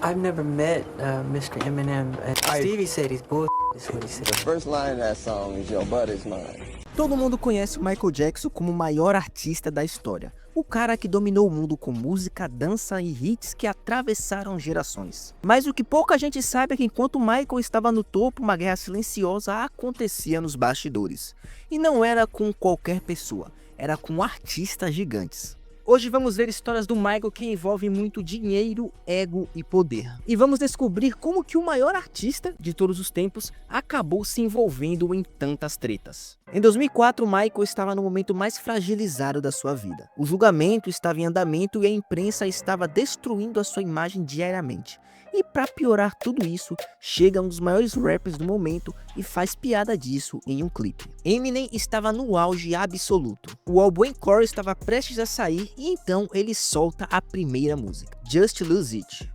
I've never met Mr. Eminem. Stevie said he's bull. Is what he said. The first line of that song is "Your butt is mine." Todo mundo conhece o Michael Jackson como o maior artista da história. O cara que dominou o mundo com música, dança e hits que atravessaram gerações. Mas o que pouca gente sabe é que enquanto Michael estava no topo, uma guerra silenciosa acontecia nos bastidores. E não era com qualquer pessoa, era com artistas gigantes. Hoje vamos ver histórias do Michael que envolvem muito dinheiro, ego e poder. E vamos descobrir como que o maior artista de todos os tempos acabou se envolvendo em tantas tretas. Em 2004, Michael estava no momento mais fragilizado da sua vida. O julgamento estava em andamento e a imprensa estava destruindo a sua imagem diariamente. E para piorar tudo isso, chega um dos maiores rappers do momento e faz piada disso em um clipe. Eminem estava no auge absoluto. O álbum Encore estava prestes a sair e então ele solta a primeira música, Just Lose It.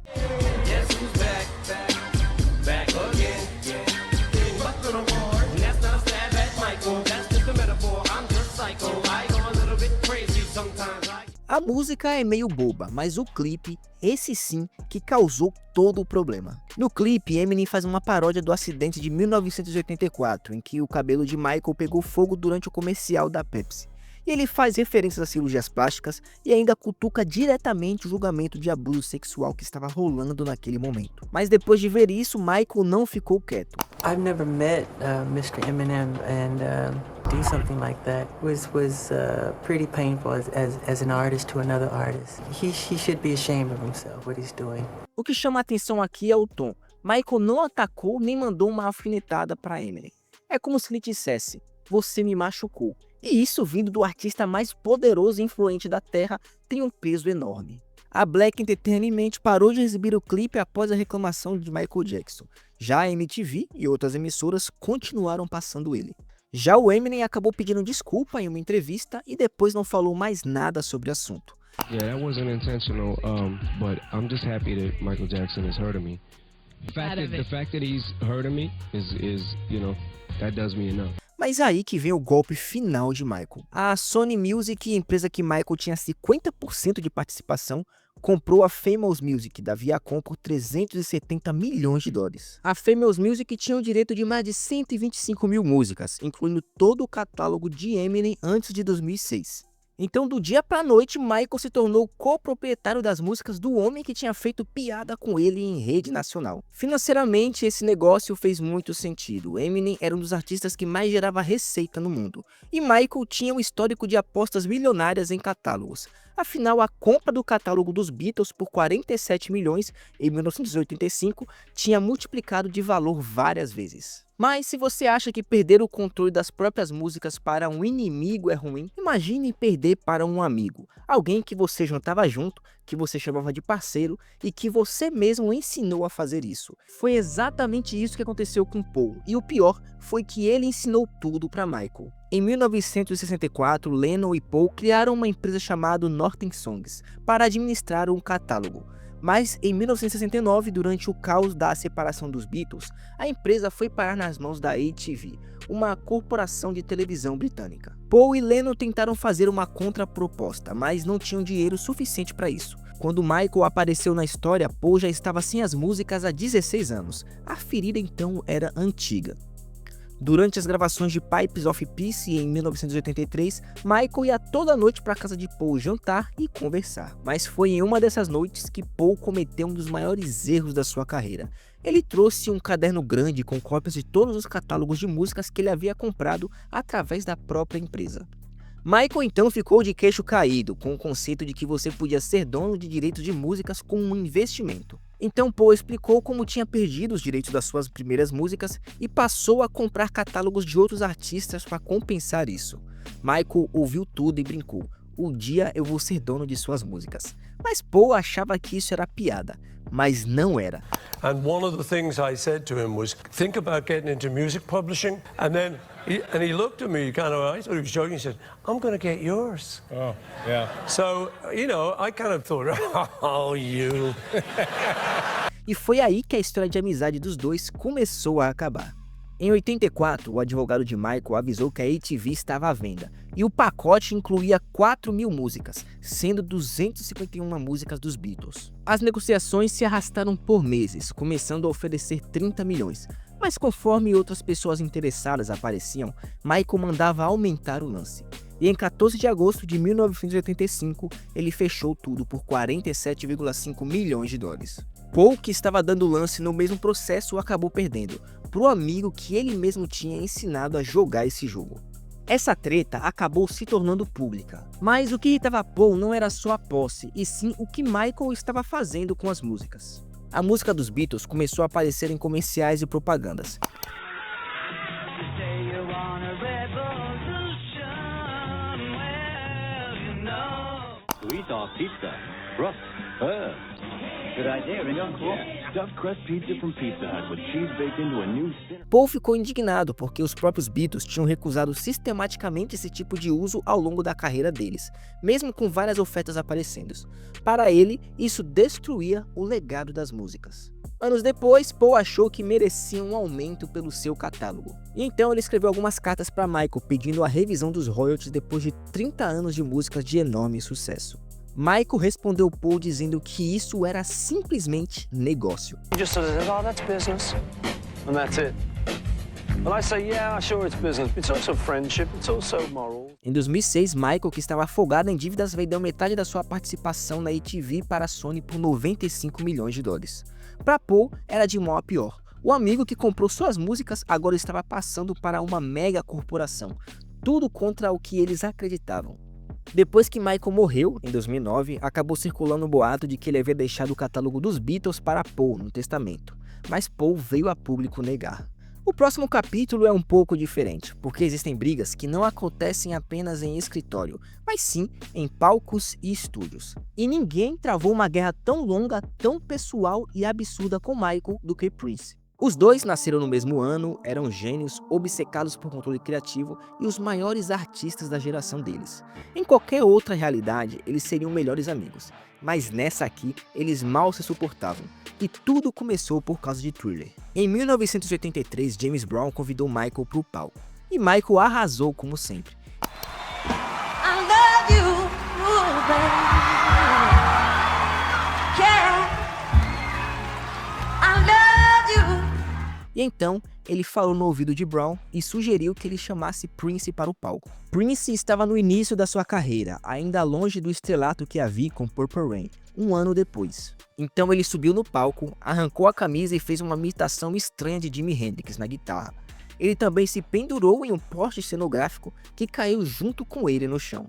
A música é meio boba, mas o clipe, esse sim, que causou todo o problema. No clipe, Eminem faz uma paródia do acidente de 1984, em que o cabelo de Michael pegou fogo durante o comercial da Pepsi. E ele faz referências a cirurgias plásticas e ainda cutuca diretamente o julgamento de abuso sexual que estava rolando naquele momento. Mas depois de ver isso, Michael não ficou quieto. I've never met Mr. Eminem, and do something like that was pretty painful as an artist to another artist. He should be ashamed of himself, what he's doing. O que chama a atenção aqui é o tom. Michael não atacou nem mandou uma alfinetada para Eminem. É como se ele dissesse: "Você me machucou." E isso, vindo do artista mais poderoso e influente da Terra, tem um peso enorme. A Black Entertainment parou de exibir o clipe após a reclamação de Michael Jackson. Já a MTV e outras emissoras continuaram passando ele. Já o Eminem acabou pedindo desculpa em uma entrevista e depois não falou mais nada sobre o assunto. Yeah, that wasn't intentional, but I'm just happy that Michael Jackson is hurting me. The fact that he's hurting me is, you know, that does me enough. Mas aí que vem o golpe final de Michael. A Sony Music, empresa que Michael tinha 50% de participação, comprou a Famous Music da Viacom por 370 milhões de dólares. A Famous Music tinha o direito de mais de 125 mil músicas, incluindo todo o catálogo de Eminem antes de 2006. Então, do dia pra noite, Michael se tornou coproprietário das músicas do homem que tinha feito piada com ele em rede nacional. Financeiramente, esse negócio fez muito sentido. Eminem era um dos artistas que mais gerava receita no mundo. E Michael tinha um histórico de apostas milionárias em catálogos. Afinal, a compra do catálogo dos Beatles por 47 milhões em 1985 tinha multiplicado de valor várias vezes. Mas se você acha que perder o controle das próprias músicas para um inimigo é ruim, imagine perder para um amigo. Alguém que você jantava junto, que você chamava de parceiro e que você mesmo ensinou a fazer isso. Foi exatamente isso que aconteceu com Paul. E o pior foi que ele ensinou tudo para Michael. Em 1964, Lennon e Paul criaram uma empresa chamada Northern Songs para administrar um catálogo. Mas em 1969, durante o caos da separação dos Beatles, a empresa foi parar nas mãos da ATV, uma corporação de televisão britânica. Paul e Lennon tentaram fazer uma contraproposta, mas não tinham dinheiro suficiente para isso. Quando Michael apareceu na história, Paul já estava sem as músicas há 16 anos. A ferida então era antiga. Durante as gravações de Pipes of Peace em 1983, Michael ia toda noite para a casa de Paul jantar e conversar. Mas foi em uma dessas noites que Paul cometeu um dos maiores erros da sua carreira. Ele trouxe um caderno grande com cópias de todos os catálogos de músicas que ele havia comprado através da própria empresa. Michael então ficou de queixo caído com o conceito de que você podia ser dono de direitos de músicas com um investimento. Então Paul explicou como tinha perdido os direitos das suas primeiras músicas e passou a comprar catálogos de outros artistas para compensar isso. Michael ouviu tudo e brincou: "Um dia eu vou ser dono de suas músicas." Mas Paul achava que isso era piada, mas não era. And one of the things I said to him was, think about getting into music publishing. And then he looked at me kind of, I thought he was joking. He said, I'm going to get yours. Oh, yeah. So, you know, I kind of thought, oh, you. E foi aí que a história de amizade dos dois começou a acabar. Em 84, o advogado de Michael avisou que a ATV estava à venda, e o pacote incluía 4.000 músicas, sendo 251 músicas dos Beatles. As negociações se arrastaram por meses, começando a oferecer 30 milhões, mas conforme outras pessoas interessadas apareciam, Michael mandava aumentar o lance. E em 14 de agosto de 1985, ele fechou tudo por 47,5 milhões de dólares. Paul, que estava dando lance no mesmo processo, acabou perdendo, pro amigo que ele mesmo tinha ensinado a jogar esse jogo. Essa treta acabou se tornando pública, mas o que irritava Paul não era só a posse, e sim o que Michael estava fazendo com as músicas. A música dos Beatles começou a aparecer em comerciais e propagandas. Paul ficou indignado porque os próprios Beatles tinham recusado sistematicamente esse tipo de uso ao longo da carreira deles, mesmo com várias ofertas aparecendo. Para ele, isso destruía o legado das músicas. Anos depois, Paul achou que merecia um aumento pelo seu catálogo. E então ele escreveu algumas cartas para Michael pedindo a revisão dos royalties depois de 30 anos de músicas de enorme sucesso. Michael respondeu Paul dizendo que isso era simplesmente negócio. Em 2006, Michael, que estava afogado em dívidas, vendeu metade da sua participação na ATV para a Sony por 95 milhões de dólares. Para Paul, era de mal a pior. O amigo que comprou suas músicas agora estava passando para uma mega corporação, tudo contra o que eles acreditavam. Depois que Michael morreu, em 2009, acabou circulando o boato de que ele havia deixado o catálogo dos Beatles para Paul no testamento, mas Paul veio a público negar. O próximo capítulo é um pouco diferente, porque existem brigas que não acontecem apenas em escritório, mas sim em palcos e estúdios. E ninguém travou uma guerra tão longa, tão pessoal e absurda com Michael do que Prince. Os dois nasceram no mesmo ano, eram gênios, obcecados por controle criativo e os maiores artistas da geração deles. Em qualquer outra realidade, eles seriam melhores amigos, mas nessa aqui, eles mal se suportavam. E tudo começou por causa de Thriller. Em 1983, James Brown convidou Michael para o palco, e Michael arrasou como sempre. I love you, baby. Yeah. I love you. E então, ele falou no ouvido de Brown e sugeriu que ele chamasse Prince para o palco. Prince estava no início da sua carreira, ainda longe do estrelato que havia com Purple Rain, um ano depois. Então ele subiu no palco, arrancou a camisa e fez uma imitação estranha de Jimi Hendrix na guitarra. Ele também se pendurou em um poste cenográfico que caiu junto com ele no chão.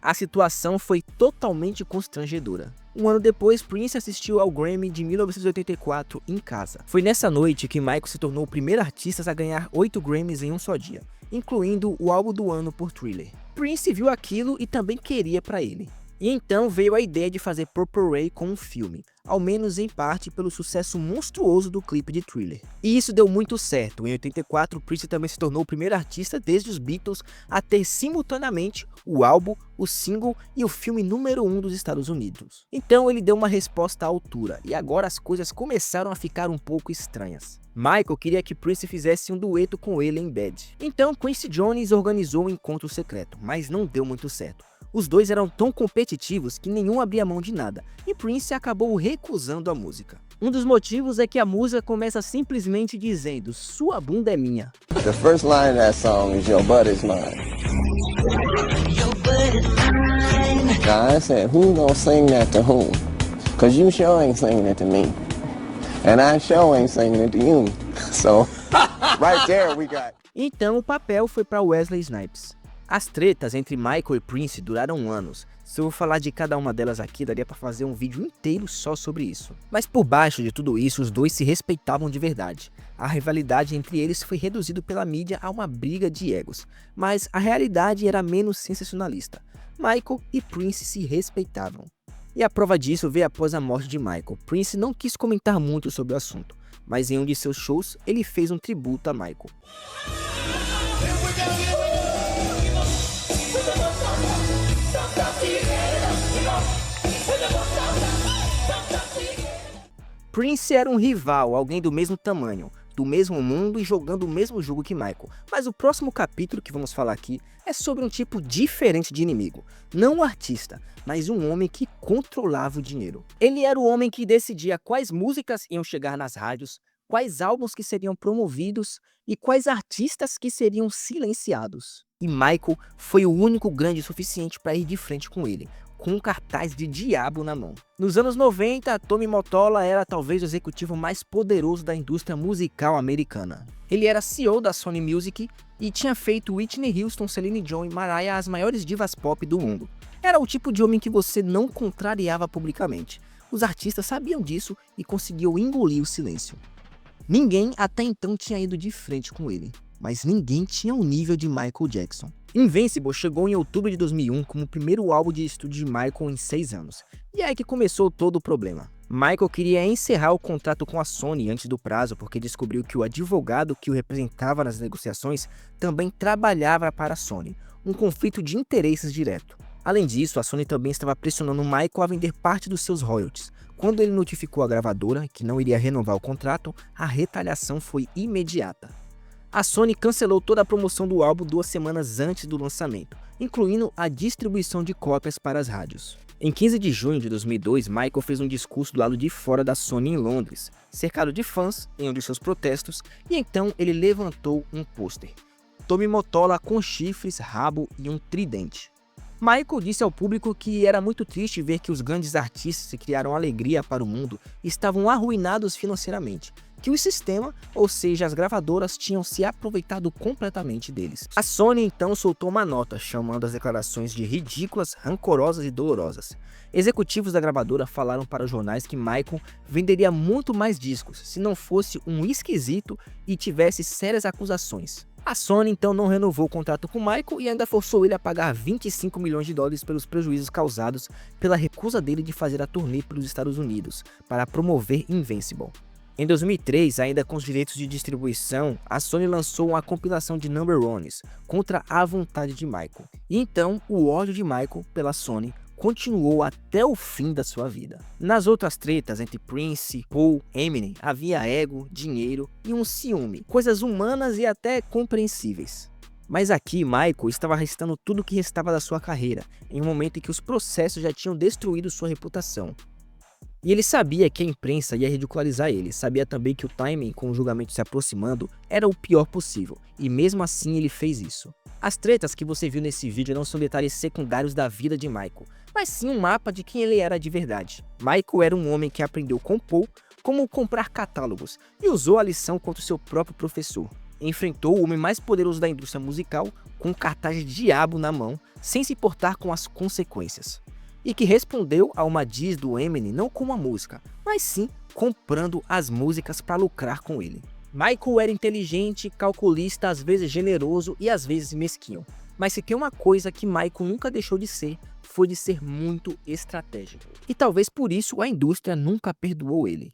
A situação foi totalmente constrangedora. Um ano depois, Prince assistiu ao Grammy de 1984 em casa. Foi nessa noite que Michael se tornou o primeiro artista a ganhar 8 Grammys em um só dia, incluindo o álbum do ano por Thriller. Prince viu aquilo e também queria para ele. E então veio a ideia de fazer Purple Rain com um filme, ao menos em parte pelo sucesso monstruoso do clipe de Thriller. E isso deu muito certo. Em 84, Prince também se tornou o primeiro artista desde os Beatles a ter simultaneamente o álbum, o single e o filme número 1 dos Estados Unidos. Então ele deu uma resposta à altura, e agora as coisas começaram a ficar um pouco estranhas. Michael queria que Prince fizesse um dueto com ele em Bad. Então Quincy Jones organizou um encontro secreto, mas não deu muito certo. Os dois eram tão competitivos que nenhum abria mão de nada, e Prince acabou recusando a música. Um dos motivos é que a música começa simplesmente dizendo, sua bunda é minha. The first line of that song is your butt is mine. Now I said, who gonna sing that to whom? Cause you sure ain't singing it to me. And I sure ain't singing it to you. So, right there we got. Então o papel foi para Wesley Snipes. As tretas entre Michael e Prince duraram anos. Se eu vou falar de cada uma delas aqui, daria para fazer um vídeo inteiro só sobre isso. Mas por baixo de tudo isso, os dois se respeitavam de verdade. A rivalidade entre eles foi reduzida pela mídia a uma briga de egos, mas a realidade era menos sensacionalista. Michael e Prince se respeitavam. E a prova disso veio após a morte de Michael. Prince não quis comentar muito sobre o assunto, mas em um de seus shows ele fez um tributo a Michael. Prince era um rival, alguém do mesmo tamanho, do mesmo mundo e jogando o mesmo jogo que Michael. Mas o próximo capítulo que vamos falar aqui é sobre um tipo diferente de inimigo. Não um artista, mas um homem que controlava o dinheiro. Ele era o homem que decidia quais músicas iam chegar nas rádios, quais álbuns que seriam promovidos e quais artistas que seriam silenciados. E Michael foi o único grande o suficiente para ir de frente com ele, com um cartaz de diabo na mão. Nos anos 90, Tommy Mottola era talvez o executivo mais poderoso da indústria musical americana. Ele era CEO da Sony Music e tinha feito Whitney Houston, Celine Dion e Mariah as maiores divas pop do mundo. Era o tipo de homem que você não contrariava publicamente. Os artistas sabiam disso e conseguiam engolir o silêncio. Ninguém até então tinha ido de frente com ele, mas ninguém tinha o nível de Michael Jackson. Invincible chegou em outubro de 2001 como o primeiro álbum de estúdio de Michael em 6 anos. E é aí que começou todo o problema. Michael queria encerrar o contrato com a Sony antes do prazo porque descobriu que o advogado que o representava nas negociações também trabalhava para a Sony, um conflito de interesses direto. Além disso, a Sony também estava pressionando Michael a vender parte dos seus royalties. Quando ele notificou a gravadora que não iria renovar o contrato, a retaliação foi imediata. A Sony cancelou toda a promoção do álbum 2 semanas antes do lançamento, incluindo a distribuição de cópias para as rádios. Em 15 de junho de 2002, Michael fez um discurso do lado de fora da Sony em Londres, cercado de fãs em um de seus protestos, e então ele levantou um pôster. Tommy Mottola com chifres, rabo e um tridente. Michael disse ao público que era muito triste ver que os grandes artistas que criaram alegria para o mundo estavam arruinados financeiramente, que o sistema, ou seja, as gravadoras, tinham se aproveitado completamente deles. A Sony então soltou uma nota chamando as declarações de ridículas, rancorosas e dolorosas. Executivos da gravadora falaram para os jornais que Michael venderia muito mais discos se não fosse um esquisito e tivesse sérias acusações. A Sony então não renovou o contrato com Michael e ainda forçou ele a pagar 25 milhões de dólares pelos prejuízos causados pela recusa dele de fazer a turnê pelos Estados Unidos para promover Invincible. Em 2003, ainda com os direitos de distribuição, a Sony lançou uma compilação de number ones contra a vontade de Michael. E então, o ódio de Michael pela Sony continuou até o fim da sua vida. Nas outras tretas entre Prince, Paul, Eminem, havia ego, dinheiro e um ciúme, coisas humanas e até compreensíveis. Mas aqui, Michael estava restando tudo o que restava da sua carreira, em um momento em que os processos já tinham destruído sua reputação. E ele sabia que a imprensa ia ridicularizar ele, sabia também que o timing com o julgamento se aproximando era o pior possível, e mesmo assim ele fez isso. As tretas que você viu nesse vídeo não são detalhes secundários da vida de Michael, mas sim um mapa de quem ele era de verdade. Michael era um homem que aprendeu com Paul como comprar catálogos e usou a lição contra o seu próprio professor. Enfrentou o homem mais poderoso da indústria musical com um cartaz de diabo na mão, sem se importar com as consequências. E que respondeu a uma diss do Eminem não com uma música, mas sim comprando as músicas para lucrar com ele. Michael era inteligente, calculista, às vezes generoso e às vezes mesquinho. Mas se tem uma coisa que Michael nunca deixou de ser, foi de ser muito estratégico. E talvez por isso a indústria nunca perdoou ele.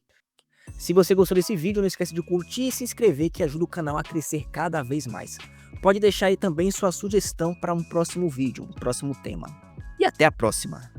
Se você gostou desse vídeo, não esquece de curtir e se inscrever que ajuda o canal a crescer cada vez mais. Pode deixar aí também sua sugestão para um próximo vídeo, um próximo tema. E até a próxima!